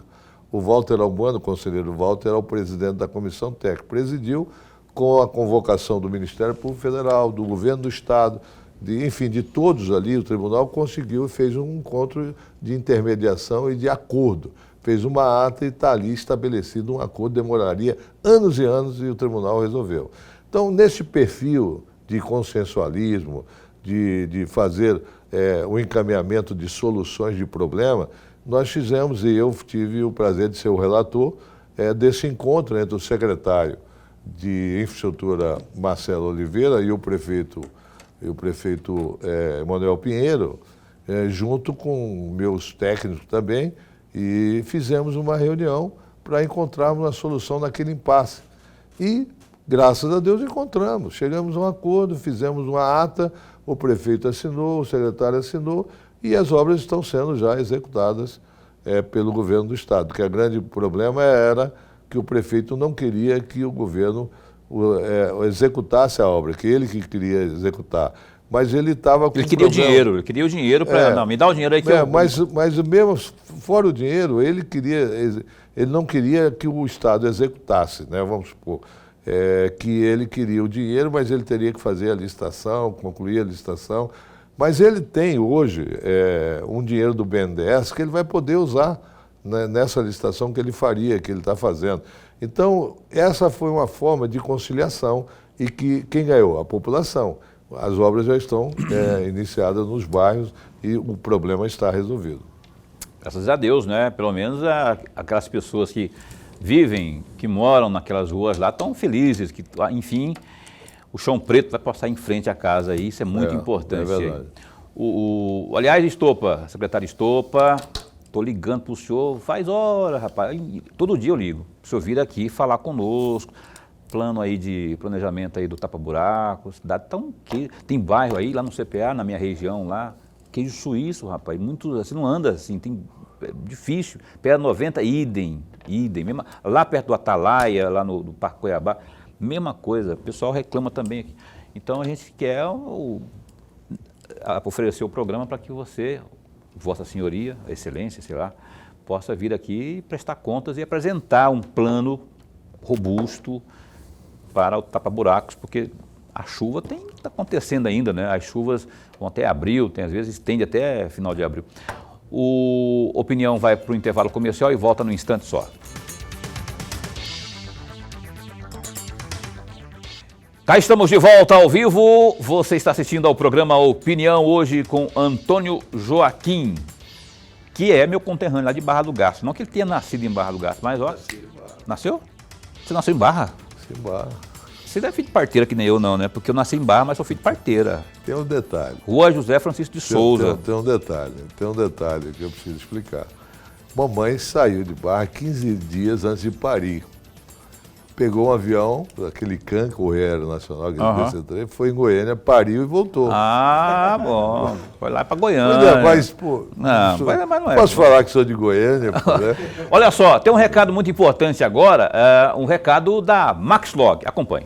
O Walter Albano, o conselheiro Walter, era o presidente da comissão técnica, presidiu com a convocação do Ministério Público Federal, do governo do Estado, enfim, de todos ali, o tribunal conseguiu e fez um encontro de intermediação e de acordo. Fez uma ata e está ali estabelecido um acordo, demoraria anos e anos e o tribunal resolveu. Então, nesse perfil de consensualismo, de fazer o encaminhamento de soluções de problema, nós fizemos, e eu tive o prazer de ser o relator desse encontro entre o secretário de Infraestrutura, Marcelo Oliveira, e o prefeito Manuel Pinheiro, junto com meus técnicos também, e fizemos uma reunião para encontrarmos uma solução naquele impasse. E, graças a Deus, encontramos. Chegamos a um acordo, fizemos uma ata, o prefeito assinou, o secretário assinou, e as obras estão sendo já executadas pelo governo do Estado, porque o grande problema era que o prefeito não queria que o governo executasse a obra, que ele que queria executar. Mas ele estava com Ele queria o dinheiro para... Não, me dá o dinheiro aí que eu... Mas mesmo fora o dinheiro, ele não queria que o Estado executasse, né? Vamos supor, que ele queria o dinheiro, mas ele teria que fazer a licitação, concluir a licitação. Mas ele tem hoje um dinheiro do BNDES que ele vai poder usar, né, nessa licitação que ele faria, que ele está fazendo. Então, essa foi uma forma de conciliação e que quem ganhou? A população. As obras já estão iniciadas nos bairros e o problema está resolvido. Graças a Deus, né? Pelo menos aquelas pessoas que vivem, que moram naquelas ruas lá, estão felizes, que, enfim, o chão preto vai passar em frente à casa aí, isso é muito importante. É verdade. Aliás, Estopa, secretário Estopa, estou ligando para o senhor, faz hora, rapaz, todo dia eu ligo, o senhor vir aqui falar conosco, plano aí de planejamento aí do tapa-buraco, cidade tão que tem bairro aí lá no CPA, na minha região lá, queijo suíço, rapaz, muito assim, não anda assim, é difícil, perto 90, idem, mesmo, lá perto do Atalaia, lá no Parque Cuiabá, mesma coisa, o pessoal reclama também aqui. Então a gente quer oferecer o programa para que você, Vossa Senhoria, Excelência, sei lá, possa vir aqui prestar contas e apresentar um plano robusto para o tapa-buracos, porque a chuva está acontecendo ainda, né? As chuvas vão até abril, às vezes estende até final de abril. O Opinião vai para o intervalo comercial e volta num instante só. Cá estamos de volta ao vivo, você está assistindo ao programa Opinião hoje com Antônio Joaquim, que é meu conterrâneo lá de Barra do Garças. Não que ele tenha nascido em Barra do Garças, mas ó, nasceu? Você nasceu em Barra? Nasci em Barra. Você não é filho de parteira que nem eu não, né? Porque eu nasci em Barra, mas sou filho de parteira. Tem um detalhe. Rua José Francisco de Souza. Tem um detalhe que eu preciso explicar. Mamãe saiu de Barra 15 dias antes de parir. Pegou um avião, aquele CAN, Correio Aeronacional, foi em Goiânia, pariu e voltou. Ah, bom. Foi lá para Goiânia. Mas, pô, não, mas não é. Posso falar que sou de Goiânia? Pô, né? Olha só, tem um recado muito importante agora, um recado da Maxlog. Acompanhe.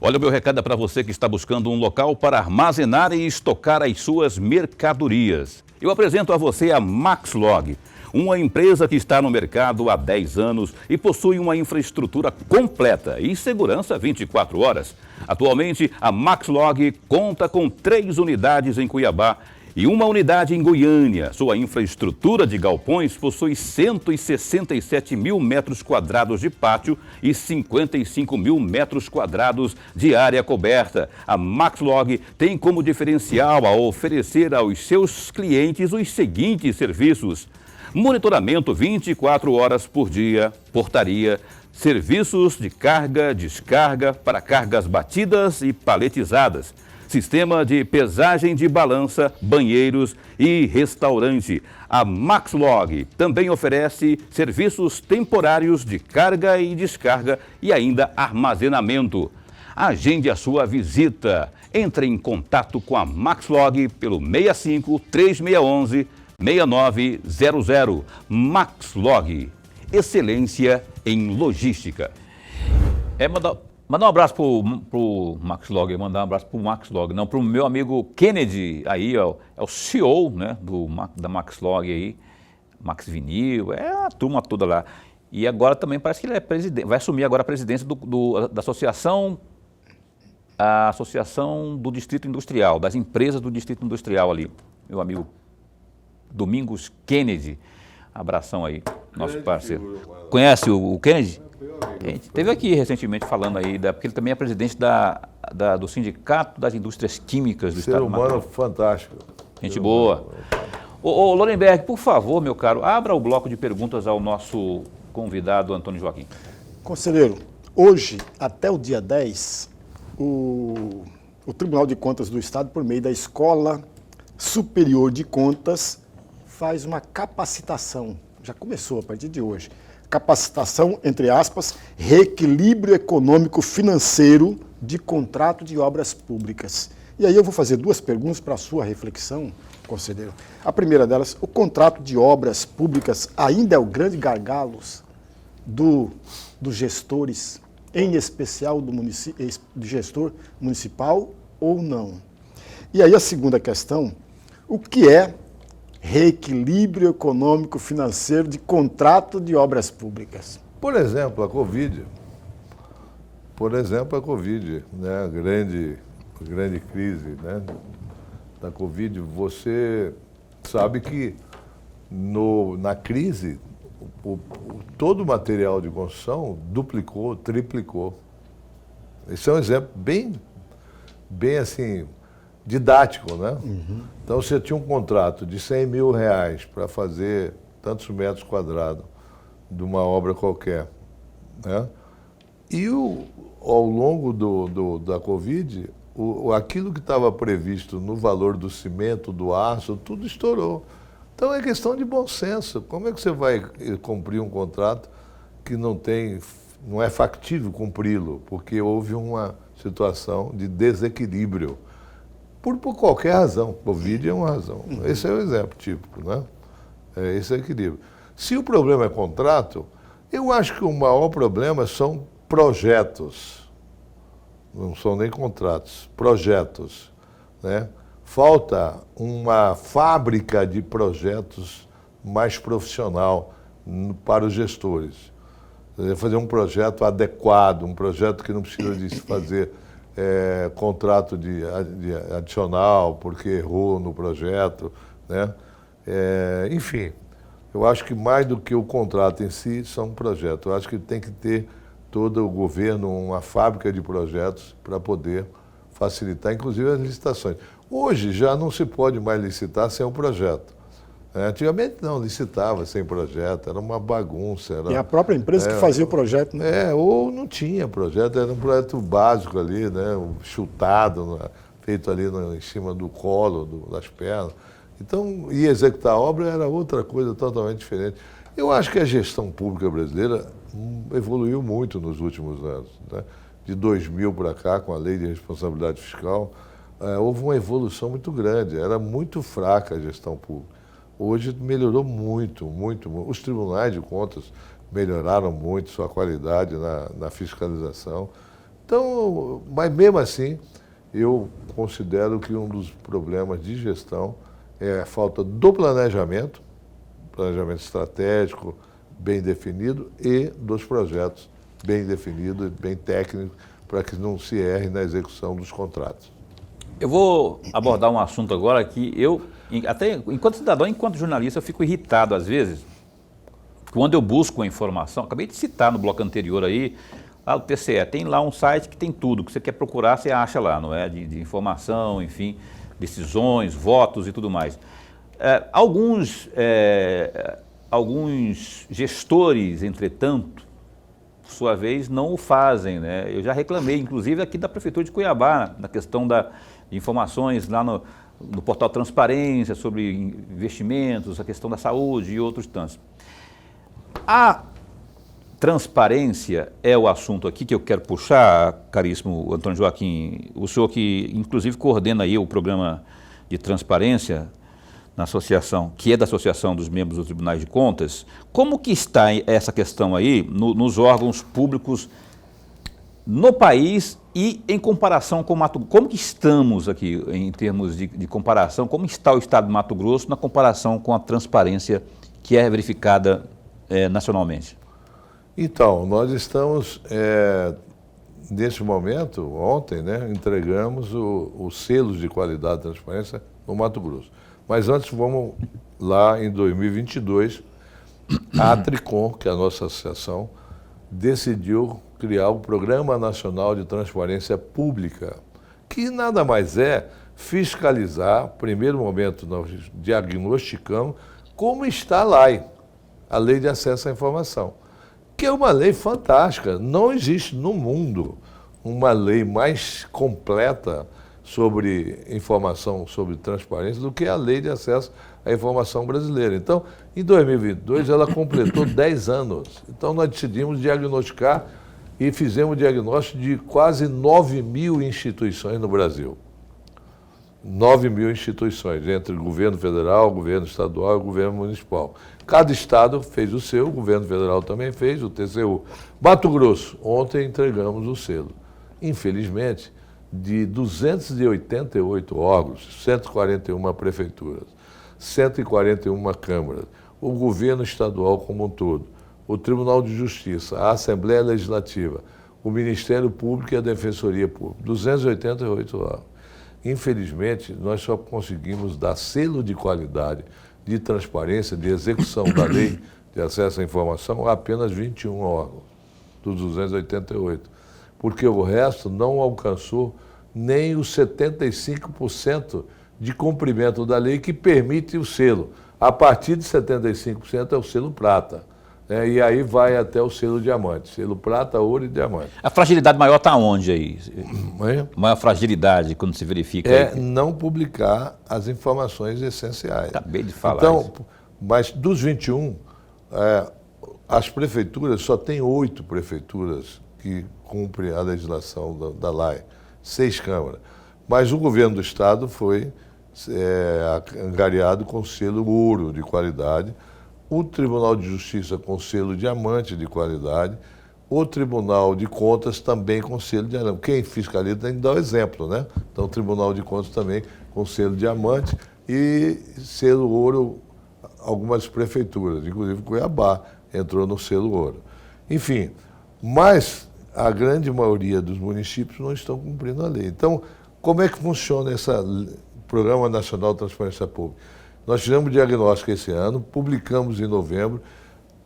Olha, o meu recado é para você que está buscando um local para armazenar e estocar as suas mercadorias. Eu apresento a você a Maxlog, uma empresa que está no mercado há 10 anos e possui uma infraestrutura completa e segurança 24 horas. Atualmente, a Maxlog conta com 3 unidades em Cuiabá e uma unidade em Goiânia. Sua infraestrutura de galpões possui 167 mil metros quadrados de pátio e 55 mil metros quadrados de área coberta. A Maxlog tem como diferencial a oferecer aos seus clientes os seguintes serviços: monitoramento 24 horas por dia, portaria, serviços de carga, descarga para cargas batidas e paletizadas, sistema de pesagem de balança, banheiros e restaurante. A Maxlog também oferece serviços temporários de carga e descarga e ainda armazenamento. Agende a sua visita. Entre em contato com a Maxlog pelo 65 3611 6900. Maxlog, excelência em logística. Mandar um abraço pro Maxlog, mandar um abraço pro Maxlog, não, pro meu amigo Kennedy, aí, ó, é o CEO, né, da Maxlog aí, Max Vinil, é a turma toda lá. E agora também parece que ele é presidente, vai assumir agora a presidência da Associação do Distrito Industrial, das empresas do Distrito Industrial ali, meu amigo Domingos Kennedy. Abração aí, nosso parceiro. Conhece o Kennedy? A gente esteve aqui recentemente falando aí, porque ele também é presidente do Sindicato das Indústrias Químicas do Estado do Mato Grosso. Ser humano fantástico. Gente boa. Ô Lorenberg, por favor, meu caro, abra o bloco de perguntas ao nosso convidado Antônio Joaquim. Conselheiro, hoje, até o dia 10, o Tribunal de Contas do Estado, por meio da Escola Superior de Contas, faz uma capacitação, já começou a partir de hoje, capacitação, entre aspas, reequilíbrio econômico financeiro de contrato de obras públicas. E aí eu vou fazer duas perguntas para a sua reflexão, conselheiro. A primeira delas, o contrato de obras públicas ainda é o grande gargalo dos gestores, em especial do gestor municipal, ou não? E aí a segunda questão, o que é reequilíbrio econômico financeiro de contrato de obras públicas? Por exemplo, a Covid. Né? A grande crise, né, da Covid. Você sabe que na crise todo o material de construção duplicou, triplicou. Esse é um exemplo bem assim, didático, né? Uhum. Então, você tinha um contrato de 100 mil reais para fazer tantos metros quadrados de uma obra qualquer, né? E ao longo da Covid, aquilo que estava previsto no valor do cimento, do aço, tudo estourou. Então, é questão de bom senso. Como é que você vai cumprir um contrato que não é factível cumpri-lo, porque houve uma situação de desequilíbrio? Por qualquer razão. Covid é uma razão. Esse é o exemplo típico, né? Esse é o equilíbrio. Se o problema é contrato, eu acho que o maior problema são projetos. Não são nem contratos, projetos, né? Falta uma fábrica de projetos mais profissional para os gestores. Fazer um projeto adequado, um projeto que não precisa de se fazer contrato de adicional porque errou no projeto, né? Enfim, eu acho que mais do que o contrato em si, são projetos. Eu acho que tem que ter todo o governo uma fábrica de projetos para poder facilitar, inclusive, as licitações. Hoje já não se pode mais licitar sem um projeto. Antigamente não, licitava sem projeto, era uma bagunça. E a própria empresa que fazia o projeto, né? Ou não tinha projeto, era um projeto básico ali, né? Chutado, feito ali em cima do colo, das pernas. Então, ia executar a obra era outra coisa totalmente diferente. Eu acho que a gestão pública brasileira evoluiu muito nos últimos anos, né? De 2000 para cá, com a Lei de Responsabilidade Fiscal, houve uma evolução muito grande, era muito fraca a gestão pública. Hoje melhorou muito, muito, muito. Os tribunais de contas melhoraram muito sua qualidade na fiscalização. Então, mas mesmo assim, eu considero que um dos problemas de gestão é a falta do planejamento estratégico bem definido e dos projetos bem definidos, bem técnicos, para que não se erre na execução dos contratos. Eu vou abordar um assunto agora que eu até enquanto cidadão, enquanto jornalista, eu fico irritado às vezes, quando eu busco uma informação, acabei de citar no bloco anterior aí, o TCE, tem lá um site que tem tudo, que você quer procurar, você acha lá, não é? De informação, enfim, decisões, votos e tudo mais. Alguns gestores, entretanto, por sua vez, não o fazem, né? Eu já reclamei, inclusive, aqui da Prefeitura de Cuiabá, na questão de informações lá no portal Transparência, sobre investimentos, a questão da saúde e outros tantos. A transparência é o assunto aqui que eu quero puxar, caríssimo Antônio Joaquim, o senhor que, inclusive, coordena aí o programa de transparência na associação, que é da Associação dos Membros dos Tribunais de Contas. Como que está essa questão aí nos órgãos públicos no país e em comparação com o Mato Grosso? Como que estamos aqui em termos de comparação? Como está o estado do Mato Grosso na comparação com a transparência que é verificada nacionalmente? Então, nós estamos, nesse momento, ontem, né, entregamos os selos de qualidade e transparência no Mato Grosso. Mas antes, vamos lá em 2022, a Tricom, que é a nossa associação, decidiu criar o Programa Nacional de Transparência Pública, que nada mais é fiscalizar, primeiro momento nós diagnosticamos, como está lá a Lei de Acesso à Informação, que é uma lei fantástica. Não existe no mundo uma lei mais completa sobre informação, sobre transparência, do que a Lei de Acesso à Informação brasileira. Então, em 2022, ela completou 10 anos. Então, nós decidimos diagnosticar e fizemos o diagnóstico de quase 9 mil instituições no Brasil. 9 mil instituições, entre o governo federal, o governo estadual e o governo municipal. Cada estado fez o seu, o governo federal também fez, o TCU. Mato Grosso, ontem entregamos o selo. Infelizmente, de 288 órgãos, 141 prefeituras, 141 câmaras, o governo estadual como um todo, o Tribunal de Justiça, a Assembleia Legislativa, o Ministério Público e a Defensoria Pública, 288 órgãos. Infelizmente, nós só conseguimos dar selo de qualidade, de transparência, de execução da lei de acesso à informação a apenas 21 órgãos, dos 288, porque o resto não alcançou nem os 75% de cumprimento da lei que permite o selo. A partir de 75% é o selo prata. E aí vai até o selo diamante. Selo prata, ouro e diamante. A fragilidade maior está onde aí? Maior fragilidade quando se verifica? Aí? Não publicar as informações essenciais. Acabei de falar então, isso. Mas dos 21, as prefeituras, só tem 8 prefeituras que cumprem a legislação da LAI. 6 câmaras. Mas o governo do estado foi angariado com selo ouro de qualidade, o Tribunal de Justiça com selo diamante de qualidade, o Tribunal de Contas também com selo diamante. Quem fiscaliza tem que dar o exemplo, né? Então o Tribunal de Contas também com selo diamante e selo ouro algumas prefeituras, inclusive Cuiabá entrou no selo ouro. Enfim, mas a grande maioria dos municípios não estão cumprindo a lei. Então, como é que funciona esse Programa Nacional de Transparência Pública? Nós fizemos o diagnóstico esse ano, publicamos em novembro,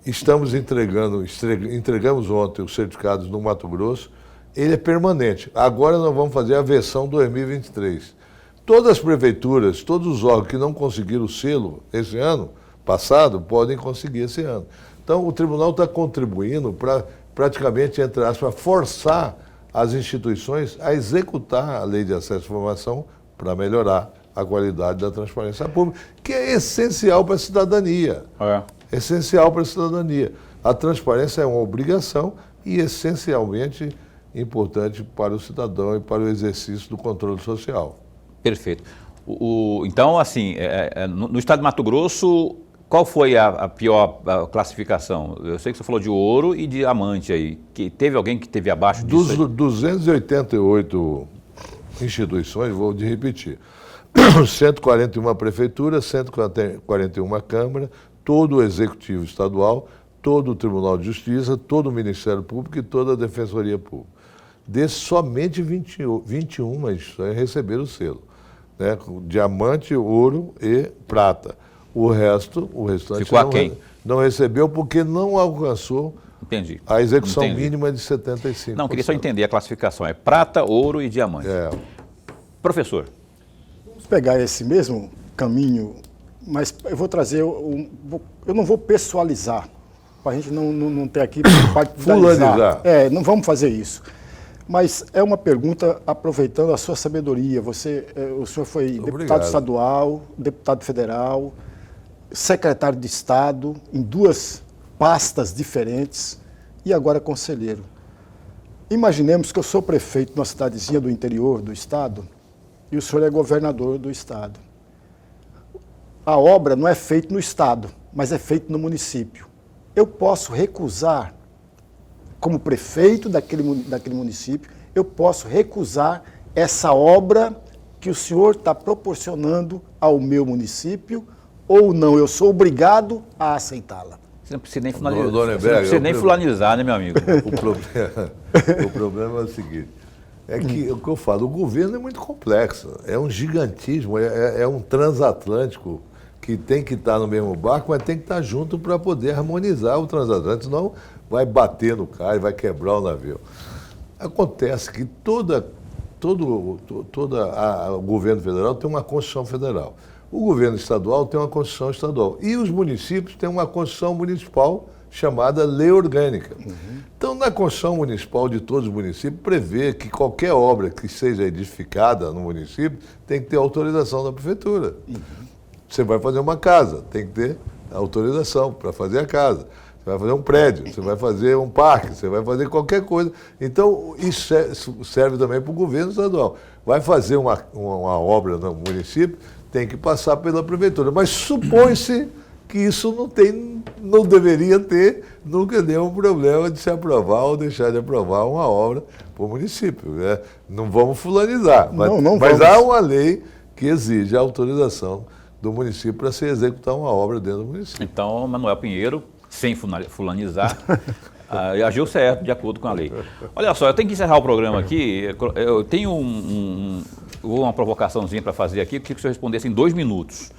entregamos ontem os certificados no Mato Grosso, ele é permanente. Agora nós vamos fazer a versão 2023. Todas as prefeituras, todos os órgãos que não conseguiram o selo esse ano passado, podem conseguir esse ano. Então, o tribunal está contribuindo para praticamente, entre aspas, forçar as instituições a executar a Lei de Acesso à Informação para melhorar a qualidade da transparência pública, que é essencial para a cidadania. Essencial para a cidadania. A transparência é uma obrigação e essencialmente importante para o cidadão e para o exercício do controle social. Perfeito. Então, assim, no estado de Mato Grosso, qual foi a pior classificação? Eu sei que você falou de ouro e diamante aí. Que teve alguém que teve abaixo disso? Dos 288 instituições, vou repetir, 141 prefeituras, 141 câmaras, todo o Executivo Estadual, todo o Tribunal de Justiça, todo o Ministério Público e toda a Defensoria Pública. Desses, somente 21 instituições receberam o selo. né, com diamante, ouro e prata. O restante Ficou aquém. não recebeu porque não alcançou Entendi. a execução Entendi. mínima de 75%. Não, queria só entender a classificação. É prata, ouro e diamante. Professor. Vamos pegar esse mesmo caminho, mas eu vou trazer, eu não vou pessoalizar, para a gente não ter aqui Fulanizar. Não vamos fazer isso. Mas é uma pergunta aproveitando a sua sabedoria. O senhor foi deputado estadual, deputado federal, secretário de Estado, em 2 pastas diferentes e agora conselheiro. Imaginemos que eu sou prefeito de uma cidadezinha do interior do Estado e o senhor é governador do Estado. A obra não é feita no Estado, mas é feita no município. Eu posso recusar, como prefeito daquele município, eu posso recusar essa obra que o senhor está proporcionando ao meu município ou não? Eu sou obrigado a aceitá-la. Você não precisa nem fulanizar. Dona Você não precisa nem fulanizar, né, meu amigo? O problema é o seguinte, é que o que eu falo, o governo é muito complexo, é um gigantismo, é um transatlântico que tem que estar no mesmo barco, mas tem que estar junto para poder harmonizar o transatlântico, senão vai bater no cara e vai quebrar o navio. Acontece que todo o governo federal tem uma Constituição Federal. O governo estadual tem uma Constituição Estadual. E os municípios têm uma Constituição Municipal chamada Lei Orgânica. Então, na Constituição Municipal de todos os municípios, prevê que qualquer obra que seja edificada no município tem que ter autorização da prefeitura. Você vai fazer uma casa, tem que ter autorização para fazer a casa. Você vai fazer um prédio, você vai fazer um parque, você vai fazer qualquer coisa. Então, isso serve também para o governo estadual. Vai fazer uma obra no município, tem que passar pela prefeitura. Mas supõe-se que isso não deveria ter nunca nenhum problema de se aprovar ou deixar de aprovar uma obra para o município. Né? Não vamos fulanizar, mas há uma lei que exige a autorização do município para se executar uma obra dentro do município. Então, Manuel Pinheiro, sem fulanizar, agiu certo, de acordo com a lei. Olha só, eu tenho que encerrar o programa aqui. Eu tenho uma provocaçãozinha para fazer aqui, eu queria que o senhor respondesse em 2 minutos.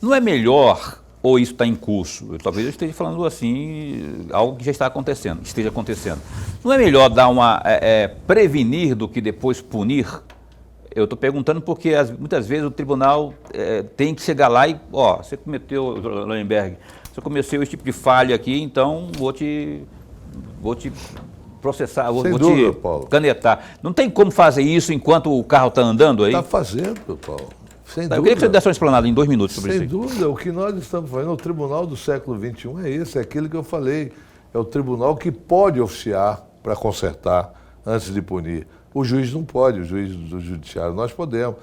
Não é melhor, ou isso está em curso, talvez eu esteja falando assim, algo que já esteja acontecendo. Não é melhor dar prevenir do que depois punir? Eu estou perguntando porque muitas vezes o tribunal tem que chegar lá e, você cometeu, Lohenberg, você cometeu esse tipo de falha aqui, então vou te processar, vou te canetar. Não tem como fazer isso enquanto o carro está andando aí? Está fazendo, Paulo. Sem dúvida. Eu queria que você desse uma explanada em 2 minutos sobre isso. Sem dúvida, o que nós estamos fazendo, o tribunal do século XXI é isso, é aquilo que eu falei. É o tribunal que pode oficiar para consertar antes de punir. O juiz não pode, o juiz do judiciário, nós podemos.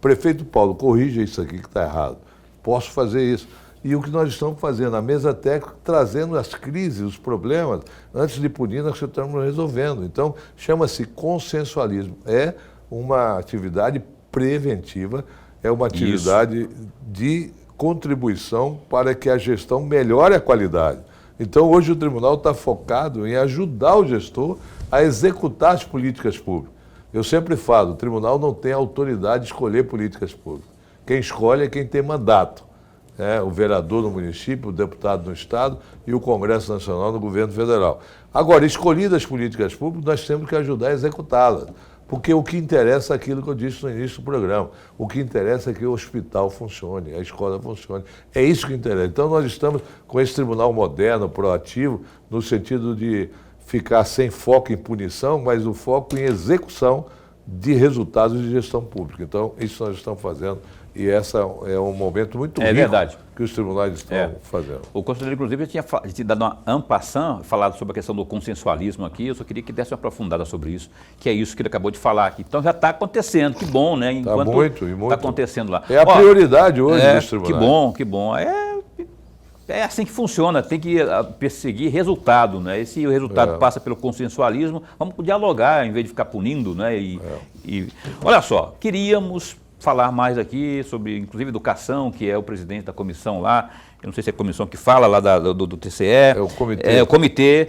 Prefeito Paulo, corrija isso aqui que está errado. Posso fazer isso. E o que nós estamos fazendo, a mesa técnica, trazendo as crises, os problemas, antes de punir, nós estamos resolvendo. Então, chama-se consensualismo. É uma atividade preventiva, é uma atividade de contribuição para que a gestão melhore a qualidade. Então, hoje o tribunal está focado em ajudar o gestor a executar as políticas públicas. Eu sempre falo, o tribunal não tem autoridade de escolher políticas públicas. Quem escolhe é quem tem mandato. O vereador no município, o deputado no Estado e o Congresso Nacional no governo federal. Agora, escolhidas as políticas públicas, nós temos que ajudar a executá-las. Porque o que interessa é aquilo que eu disse no início do programa. O que interessa é que o hospital funcione, a escola funcione. É isso que interessa. Então, nós estamos com esse tribunal moderno, proativo, no sentido de ficar sem foco em punição, mas o foco em execução de resultados de gestão pública. Então, isso nós estamos fazendo e esse é um momento muito rico verdade. Que os tribunais estão fazendo. O conselheiro, inclusive, tinha dado uma en passant, falado sobre a questão do consensualismo aqui, eu só queria que desse uma aprofundada sobre isso, que é isso que ele acabou de falar aqui. Então já está acontecendo, que bom, né? Está muito. Está acontecendo lá. É a prioridade hoje dos tribunais. Que bom. É assim que funciona, tem que perseguir resultado, né? E se o resultado passa pelo consensualismo, vamos dialogar em vez de ficar punindo, né? Olha só, queríamos falar mais aqui sobre, inclusive, educação, que é o presidente da comissão lá, eu não sei se é a comissão que fala lá do TCE. É o comitê. É o comitê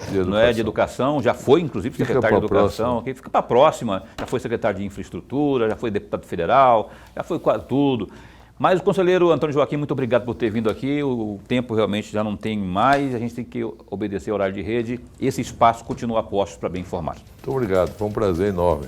de educação, já foi inclusive Fica secretário de pra educação, próxima. fica para a próxima, já foi secretário de infraestrutura, já foi deputado federal, já foi quase tudo. Mas o conselheiro Antônio Joaquim, muito obrigado por ter vindo aqui, o tempo realmente já não tem mais, a gente tem que obedecer ao horário de rede, esse espaço continua a postos para bem informar. Muito obrigado, foi um prazer enorme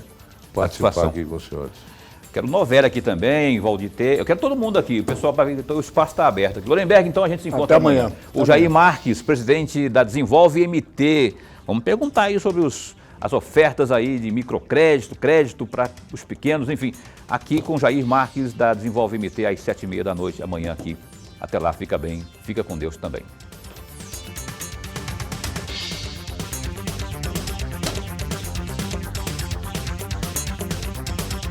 participar Satisfação. aqui com os senhores. Quero Novera aqui também, Valdir T. Eu quero todo mundo aqui. O pessoal, então, o espaço está aberto aqui. Lorenberg, então a gente se encontra Até amanhã. O Jair Marques, presidente da Desenvolve MT. Vamos perguntar aí sobre as ofertas aí de microcrédito, crédito para os pequenos, enfim. Aqui com o Jair Marques da Desenvolve MT às 7h30 da noite, amanhã aqui. Até lá, fica bem, fica com Deus também.